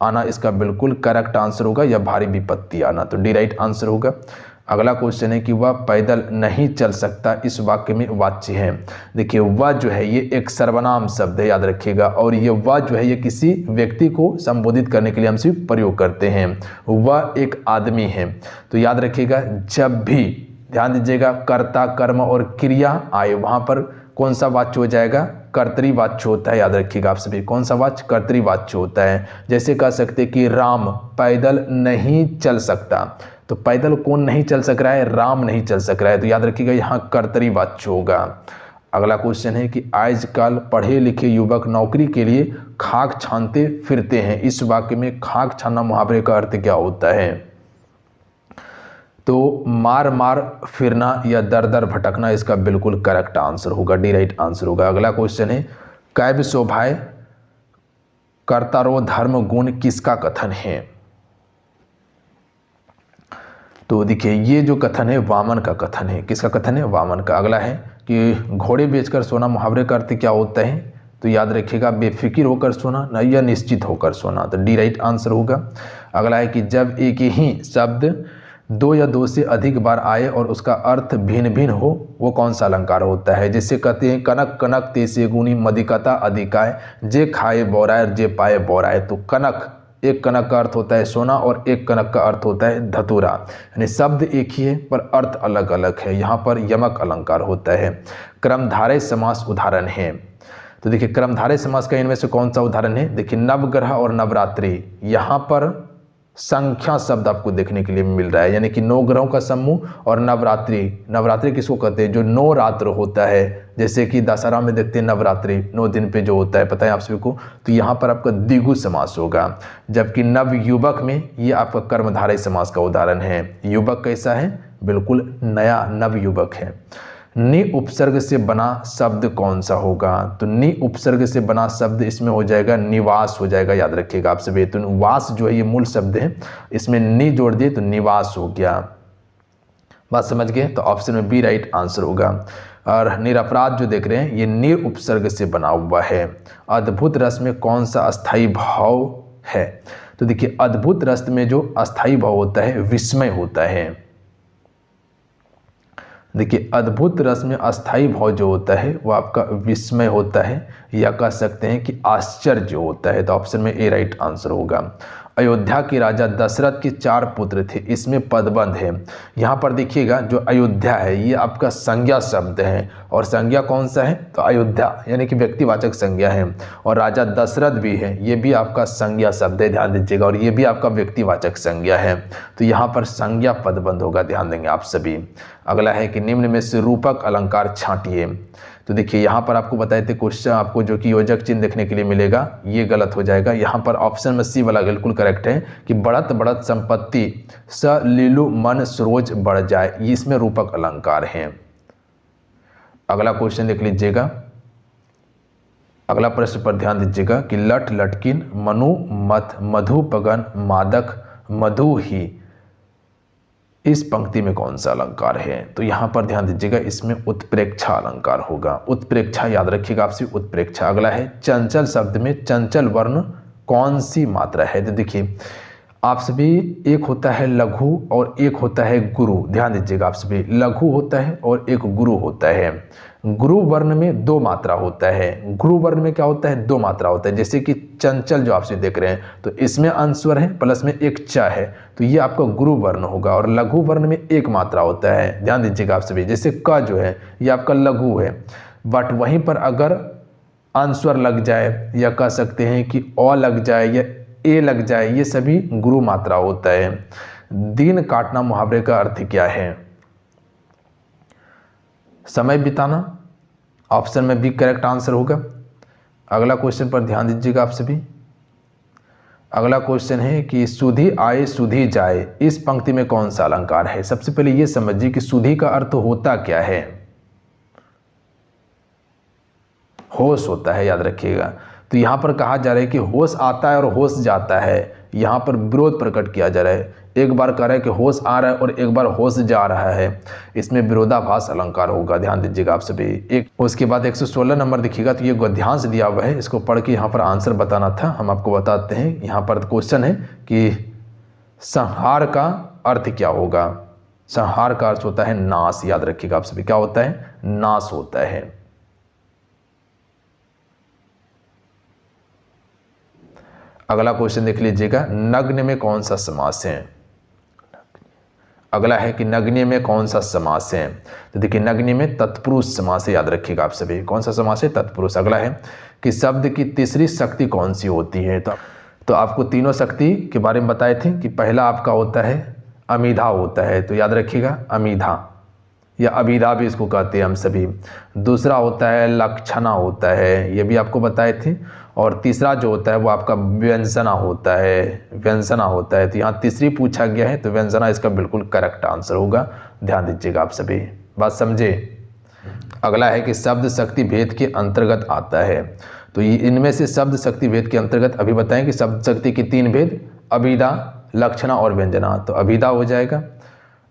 आना इसका बिल्कुल करेक्ट आंसर होगा, या भारी विपत्ति आना, तो डी राइट आंसर होगा। अगला क्वेश्चन है कि वह पैदल नहीं चल सकता, इस वाक्य में वाच्य है। देखिए, वह जो है ये एक सर्वनाम शब्द है, याद रखिएगा, और ये वह जो है ये किसी व्यक्ति को संबोधित करने के लिए हम सिर्फ प्रयोग करते हैं। वह एक आदमी है, तो याद रखिएगा जब भी ध्यान दीजिएगा कर्ता कर्म और क्रिया आए वहाँ पर कौन सा वाच्य हो जाएगा? कर्तृवाच्य होता है, याद रखिएगा आप सभी। कौन सा वाच्य? कर्तृवाच्य होता है। जैसे कह सकते कि राम पैदल नहीं चल सकता, तो पैदल कौन नहीं चल सक रहा है? राम नहीं चल सक रहा है, तो याद रखिएगा यहाँ कर्तृवाच्य होगा। अगला क्वेश्चन है कि आजकल पढ़े लिखे युवक नौकरी के लिए खाक छानते फिरते हैं, इस वाक्य में खाक छानना मुहावरे का अर्थ क्या होता है? तो मार मार फिरना या दर दर भटकना इसका बिल्कुल करेक्ट आंसर होगा, डी राइट आंसर होगा। अगला क्वेश्चन है कैव शोभाय कर्तारो धर्म गुण किसका कथन है? तो देखिए, ये जो कथन है वामन का कथन है। किसका कथन है? वामन का। अगला है कि घोड़े बेचकर सोना मुहावरे का अर्थ क्या होता है? तो याद रखिएगा बेफिक्र होकर सोना ना या निश्चित होकर सोना, तो डी राइट आंसर होगा। अगला है कि जब एक ही शब्द दो या दो से अधिक बार आए और उसका अर्थ भिन्न भिन्न हो, वो कौन सा अलंकार होता है? जैसे कहते हैं कनक कनक तेसे गुणी मदिकता अधिकाय, जे खाए बोराय जे पाए बोराय। तो कनक, एक कनक का अर्थ होता है सोना और एक कनक का अर्थ होता है धतूरा, यानी शब्द एक ही है पर अर्थ अलग अलग है। यहाँ पर यमक अलंकार होता है। क्रमधारय समास उदाहरण है, तो देखिए क्रमधारय समास का इनमें से कौन सा उदाहरण है? देखिए नवग्रह और नवरात्रि, यहाँ पर संख्या शब्द आपको देखने के लिए मिल रहा है, यानी कि 9 ग्रहों का समूह और नवरात्रि। नवरात्रि किसको कहते हैं? जो 9 रात्र होता है, जैसे कि दशहरा में देखते हैं नवरात्रि 9 दिन पे जो होता है, पता है आप सभी को। तो यहाँ पर आपका द्विगु समास होगा। जबकि नवयुवक में ये आपका कर्मधारय समास का उदाहरण है। युवक कैसा है? बिल्कुल नया नवयुवक है। नि उपसर्ग से बना शब्द कौन सा होगा? तो नि उपसर्ग से बना शब्द इसमें हो जाएगा निवास हो जाएगा, याद रखिएगा आप सभी। तो वास जो है ये मूल शब्द है, इसमें नि जोड़ दिए तो निवास हो गया। बात समझ गए? तो ऑप्शन में बी राइट आंसर होगा। और निरपराध जो देख रहे हैं ये नि उपसर्ग से बना हुआ है। अद्भुत रस में कौन सा अस्थाई भाव है? तो देखिए अद्भुत रस में जो अस्थाई भाव होता है विस्मय होता है। देखिए अद्भुत रस में अस्थाई भाव जो होता है वो आपका विस्मय होता है, या कह सकते हैं कि आश्चर्य होता है। तो ऑप्शन में ए राइट आंसर होगा। अयोध्या के राजा दशरथ के 4 पुत्र थे, इसमें पदबंध है। यहाँ पर देखिएगा जो अयोध्या है ये आपका संज्ञा शब्द है, और संज्ञा कौन सा है? तो अयोध्या यानी कि व्यक्तिवाचक संज्ञा है। और राजा दशरथ भी है, ये भी आपका संज्ञा शब्द है, ध्यान दीजिएगा, और ये भी आपका व्यक्तिवाचक संज्ञा है। तो यहाँ पर संज्ञा पदबंध होगा, ध्यान देंगे आप सभी। अगला है कि निम्न में से रूपक अलंकार छांटिए। तो देखिए यहाँ पर आपको बताए थे क्वेश्चन, आपको जो कि योजक चिन्ह देखने के लिए मिलेगा, ये गलत हो जाएगा। यहाँ पर ऑप्शन में सी वाला बिल्कुल करेक्ट है कि बढ़त बढ़त संपत्ति स लीलु मन सरोज बढ़ जाए, ये इसमें रूपक अलंकार है। अगला क्वेश्चन देख लीजिएगा, अगला प्रश्न पर ध्यान दीजिएगा कि लट लटकिन मनु मथ मधु पगन मादक मधु ही, इस पंक्ति में कौन सा अलंकार है? तो यहाँ पर ध्यान दीजिएगा इसमें उत्प्रेक्षा अलंकार होगा। उत्प्रेक्षा याद रखिएगा आपसे, उत्प्रेक्षा। अगला है चंचल शब्द में चंचल वर्ण कौन सी मात्रा है? तो देखिए आप सभी, एक होता है लघु और एक होता है गुरु, ध्यान दीजिएगा आप सभी। लघु होता है और एक गुरु होता है। गुरु वर्ण में 2 मात्रा होता है। गुरु वर्ण में क्या होता है? 2 मात्रा होता है। जैसे कि चंचल जो आपसे देख रहे हैं तो इसमें अंस्वर है प्लस में एक च है, तो ये आपका गुरु वर्ण होगा। और लघु वर्ण में 1 मात्रा होता है, ध्यान दीजिएगा आप सभी। जैसे क जो है ये आपका लघु है, बट वहीं पर अगर अंस्वर लग जाए या कह सकते हैं कि अ लग जाए या ए लग जाए, ये सभी गुरु मात्रा होता है। दिन काटना मुहावरे का अर्थ क्या है? समय बिताना, ऑप्शन में बी करेक्ट आंसर होगा। अगला क्वेश्चन पर ध्यान दीजिएगा आप सभी। अगला क्वेश्चन है कि सुधी आए सुधी जाए, इस पंक्ति में कौन सा अलंकार है? सबसे पहले ये समझिए कि सुधी का अर्थ होता क्या है? होश होता है, याद रखिएगा। तो यहाँ पर कहा जा रहा है कि होश आता है और होश जाता है, यहाँ पर विरोध प्रकट किया जा रहा है। एक बार कह रहा है कि होश आ रहा है और एक बार होश जा रहा है, इसमें विरोधाभास अलंकार होगा, ध्यान दीजिएगा आप सभी। एक उसके बाद 116 नंबर दिखेगा, तो ये गद्यांश दिया हुआ है, इसको पढ़ के यहाँ पर आंसर बताना था, हम आपको बताते हैं। यहाँ पर क्वेश्चन है कि संहार का अर्थ क्या होगा? संहार का अर्थ होता है नाश, याद रखिएगा आप सभी। क्या होता है? नाश होता है। अगला क्वेश्चन देख लीजिएगा, नग्न में कौन सा समास है? अगला है कि नग्न में कौन सा समास है? तो देखिए नग्न में तत्पुरुष समास है, याद रखिएगा आप सभी। कौन सा समास है? तत्पुरुष। अगला है कि शब्द की तीसरी शक्ति कौन सी होती है? तो आपको तीनों शक्ति के बारे में बताए थे कि पहला आपका होता है अमीधा होता है, तो याद रखिएगा अमीधा या अभिधा भी इसको कहते हैं हम सभी। दूसरा होता है लक्षणा होता है, ये भी आपको बताए थे। और तीसरा जो होता है वो आपका व्यंजना होता है, व्यंजना होता है। तो यहाँ तीसरी पूछा गया है, तो व्यंजना इसका बिल्कुल करेक्ट आंसर होगा, ध्यान दीजिएगा आप सभी। बात समझे? अगला है कि शब्द शक्ति भेद के अंतर्गत आता है। तो ये इनमें से शब्द शक्ति भेद के अंतर्गत अभी बताएं कि शब्द शक्ति के 3 भेद, अभिधा, लक्षणा और व्यंजना। तो अभिधा हो जाएगा।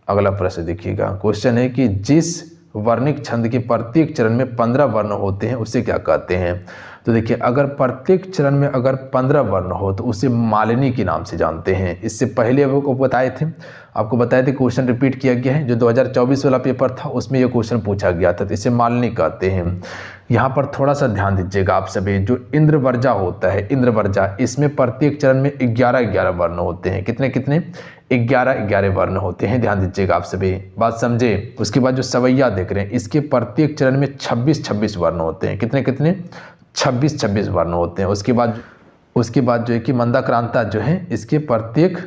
अगला प्रश्न देखिएगा, क्वेश्चन है कि जिस वर्णिक छंद के प्रत्येक चरण में 15 वर्ण होते हैं उसे क्या कहते हैं? तो देखिए, अगर प्रत्येक चरण में अगर 15 वर्ण हो तो उसे मालिनी के नाम से जानते हैं। इससे पहले आपको बताए थे क्वेश्चन रिपीट किया गया है। जो 2024 वाला पेपर था उसमें ये क्वेश्चन पूछा गया था, तो इसे मालिनी कहते हैं। यहाँ पर थोड़ा सा ध्यान दीजिएगा आप सभी। जो इंद्रवर्जा होता है, इंद्रवर्जा, इसमें प्रत्येक चरण में 11 वर्ण होते हैं। कितने 11 वर्ण होते हैं, ध्यान दीजिएगा आप सभी, बात समझे। उसके बाद जो सवैया देख रहे हैं, इसके प्रत्येक चरण में 26 वर्ण होते हैं। कितने 26 वर्ण होते हैं। उसके बाद जो है कि मंदाक्रांता जो है, इसके प्रत्येक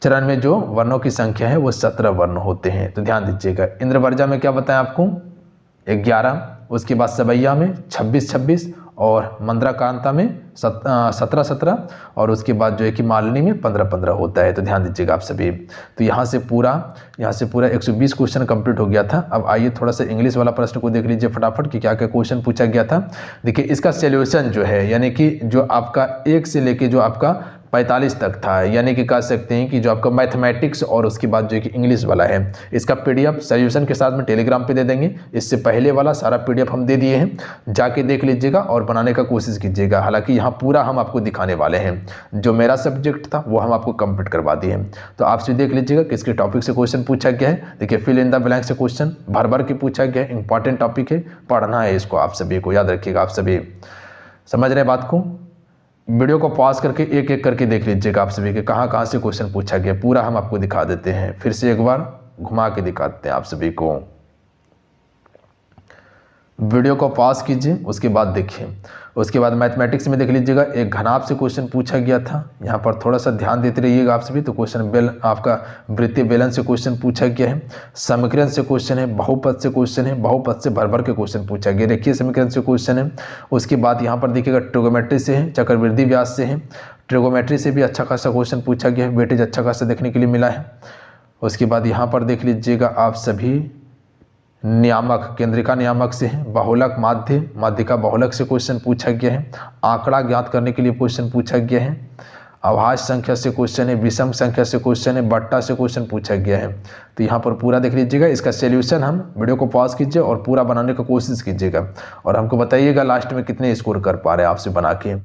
चरण में जो वर्णों की संख्या है वो 17 वर्ण होते हैं। तो ध्यान दीजिएगा, इंद्रवर्जा में क्या बताएं आपको 11, उसके बाद सवैया में 26 और मंदाक्रांता में 17 और उसके बाद जो है कि मालिनी में 15 होता है। तो ध्यान दीजिएगा आप सभी। तो यहाँ से पूरा 120 क्वेश्चन कंप्लीट हो गया था। अब आइए थोड़ा सा इंग्लिश वाला प्रश्न को देख लीजिए फटाफट कि क्या क्या क्वेश्चन पूछा गया था। देखिए, इसका सॉल्यूशन जो है, यानी कि जो आपका 1 से लेके जो आपका 45 तक था, यानी कि कह सकते हैं कि जो आपका मैथमेटिक्स और उसके बाद जो है कि इंग्लिश वाला है, इसका PDF सॉल्यूशन के साथ में टेलीग्राम पे दे देंगे। इससे पहले वाला सारा PDF हम दे दिए हैं, जाके देख लीजिएगा और बनाने का कोशिश कीजिएगा। हालांकि यहाँ पूरा हम आपको दिखाने वाले हैं, जो मेरा सब्जेक्ट था वो हम आपको कंप्लीट करवा दिए हैं। तो आपसे देख लीजिएगा किसके टॉपिक से क्वेश्चन पूछा गया है। देखिए, फिल इन द ब्लैंक से क्वेश्चन भर के पूछा गया है। इंपॉर्टेंट टॉपिक है, पढ़ना है इसको आप सभी को, याद रखिएगा आप सभी। समझ रहे बात को? वीडियो को पॉज करके एक एक करके देख लीजिएगा आप सभी के कहाँ से क्वेश्चन पूछा गया, पूरा हम आपको दिखा देते हैं। फिर से एक बार घुमा के दिखाते हैं आप सभी को। वीडियो को पॉज कीजिए, उसके बाद देखिए। उसके बाद मैथमेटिक्स में देख लीजिएगा, एक घनाभ से क्वेश्चन पूछा गया था। यहाँ पर थोड़ा सा ध्यान देते रहिएगा आप सभी। तो क्वेश्चन आपका वृत्तीय बेलन से क्वेश्चन पूछा गया है, समीकरण से क्वेश्चन है, बहुपद से क्वेश्चन है, बहुपद से भर के क्वेश्चन पूछा गया। रेखीय समीकरण से क्वेश्चन है। उसके बाद यहाँ पर देखिएगा ट्रिगोमेट्री से है, चक्रवृद्धि व्यास से है। ट्रिगोमेट्री से भी अच्छा खासा क्वेश्चन पूछा गया है, वेटेज अच्छा खासा देखने के लिए मिला है। उसके बाद यहाँ पर देख लीजिएगा आप सभी, नियामक केंद्रिका नियामक से है, बहुलक माध्यिका बहुलक से क्वेश्चन पूछा गया है। आंकड़ा ज्ञात करने के लिए क्वेश्चन पूछा गया है। अभाज्य संख्या से क्वेश्चन है, विषम संख्या से क्वेश्चन है, बट्टा से क्वेश्चन पूछा गया है। तो यहाँ पर पूरा देख लीजिएगा। इसका सॉल्यूशन हम वीडियो को पॉज कीजिए और पूरा बनाने का कोशिश कीजिएगा और हमको बताइएगा लास्ट में कितने स्कोर कर पा रहे हैं आपसे बना के।